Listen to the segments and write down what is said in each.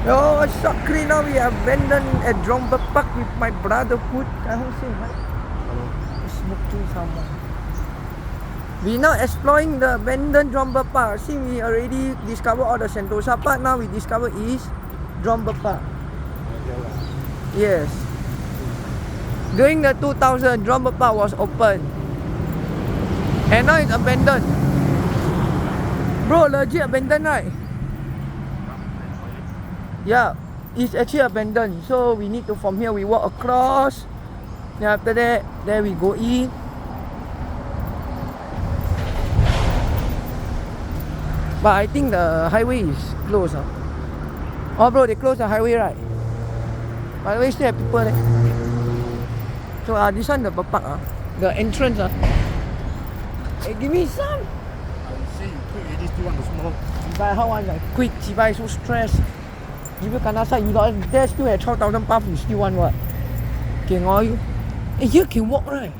Yo, shortly now we abandoned a drum park with my brotherhood. I don't say right. Smoking someone. We now exploring the abandoned drum park. See, we already discovered all the Sentosa Park. Now we discover is drum park. Yes. During the 2000, drum park was open. And now it's abandoned. Bro, legit abandoned, right? Yeah, it's actually abandoned. So we need to, from here we walk across. Then after that, then we go in. But I think the highway is closed. Oh bro, they closed the highway, right? By the way, still have people there. So this one the park, the entrance. Hey, give me some. I say you quick already still want to smoke. But how want like quick? Chibai so stressed. Give you kanasa, you got there still at 12,000 puff, you still want what? Can all you? Hey, here can walk, right?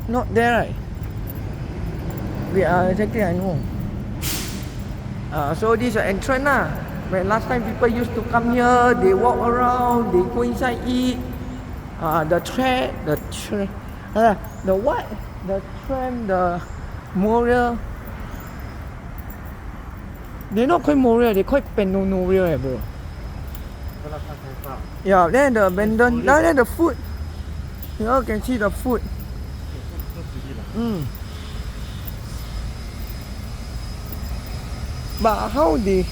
Not there, right? Wait, exactly, I know. So this is an entrance lah. When last time people used to come here, they walk around, they go inside eat. The what? The tram, the monorail. They're not quite monorail, they quite penonorail, bro. Yeah, then the abandoned. Now then the food. You all can see the food. But how they?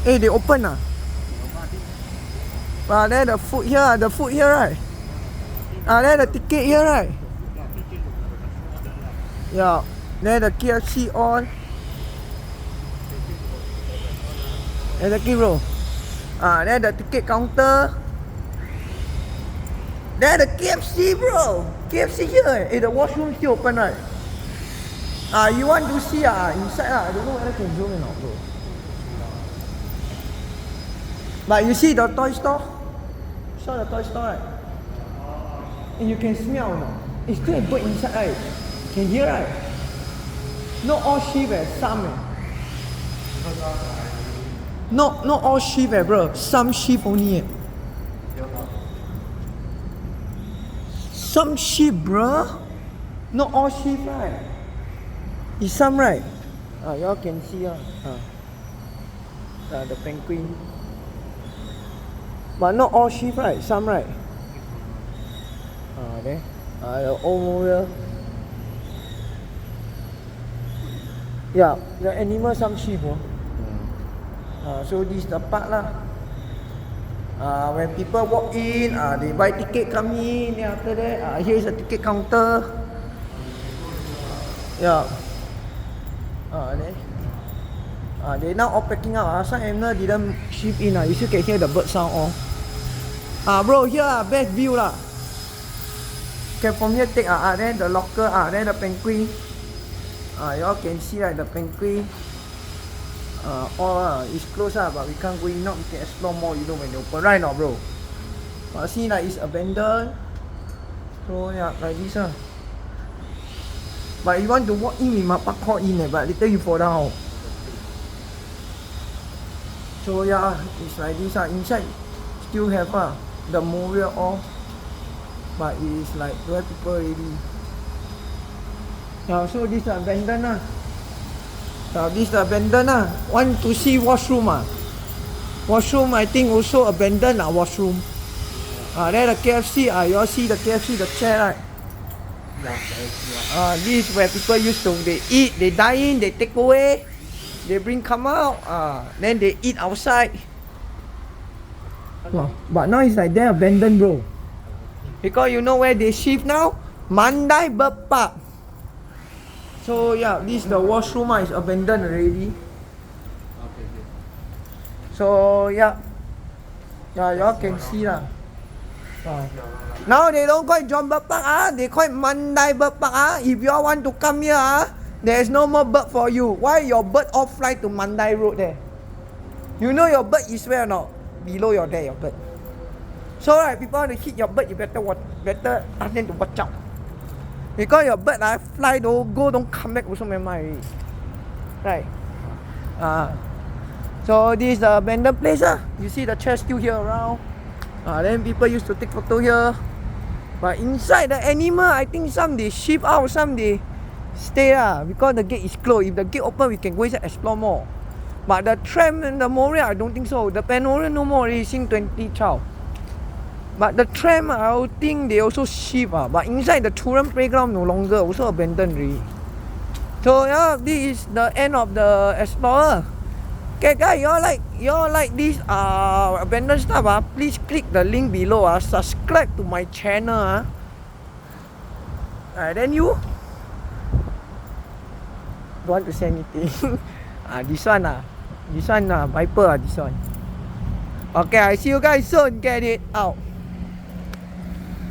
Hey, they open ah. There the food here, right? There the ticket here, right? Yeah, there the KFC all. Exactly, bro. There the ticket counter. There the KFC, bro. KFC here. Hey, the washroom still open, right? You want to see inside I don't know whether can zoom or not, bro. But you see the toy store? Saw the toy store, right? And you can smell, no? It's still a bird inside, right? Can hear, right? Not all sheep, some. Not all sheep, bro. Some sheep only. Some sheep, bro. Not all sheep, right? It's some, right? Y'all can see, the penguin. But not all sheep, right? Some, right? There. The old monorail. Yeah, the animal, some sheep, bro. So this is the part lah. When people walk in, they buy ticket, come in. Then after that, here is a ticket counter. Yeah. They now all packing out. Some animal didn't ship in. You still can hear the bird sound all. Bro, here best view lah. Can from here take then the locker, then the penguin. Y'all can see the penguin. All it's closed but we can't go in now. We can explore more, when they open. Right now, bro. See it's abandoned. So yeah, like this But you want to walk in, we must parkour in, but later you fall down. So yeah, it's like this Inside still have the monorail all. But it's like where people already. So this is abandoned this is abandoned Want to see washroom Washroom I think also abandoned washroom. There the KFC you all see the KFC, the chair, right? This is where people used to, they eat, they dine in, they take away, they come out, then they eat outside. But now it's like they're abandoned, bro. Because you know where they shift now? Mandai Bird Park. So yeah, this the washroom is abandoned already. So yeah, y'all can see lah. Now they don't call it John Bird Park, they call it Mandai Bird Park. If you all want to come here, there is no more bird for you. Why your bird all fly to Mandai Road there? You know your bird is where or not? Below your bird. So right, people want to hit your bird, you better ask them to watch out. Because your bird fly, don't come back also, remember already. Right? So this is the abandoned place. You see the chair still here around. Then people used to take photo here. But inside the animal, I think some they shift out, some they stay because the gate is closed. If the gate open, we can go inside explore more. But the tram and the monorail, I don't think so. The panorama no more already since 2012. But the tram, I think they also shift. But inside the children playground no longer, also abandoned already. So yeah, this is the end of the Explorer. Okay guys, you all like this abandoned stuff, please click the link below, subscribe to my channel. Then you don't want to say anything. This one Viper, this one. Okay, I see you guys soon. Get it out.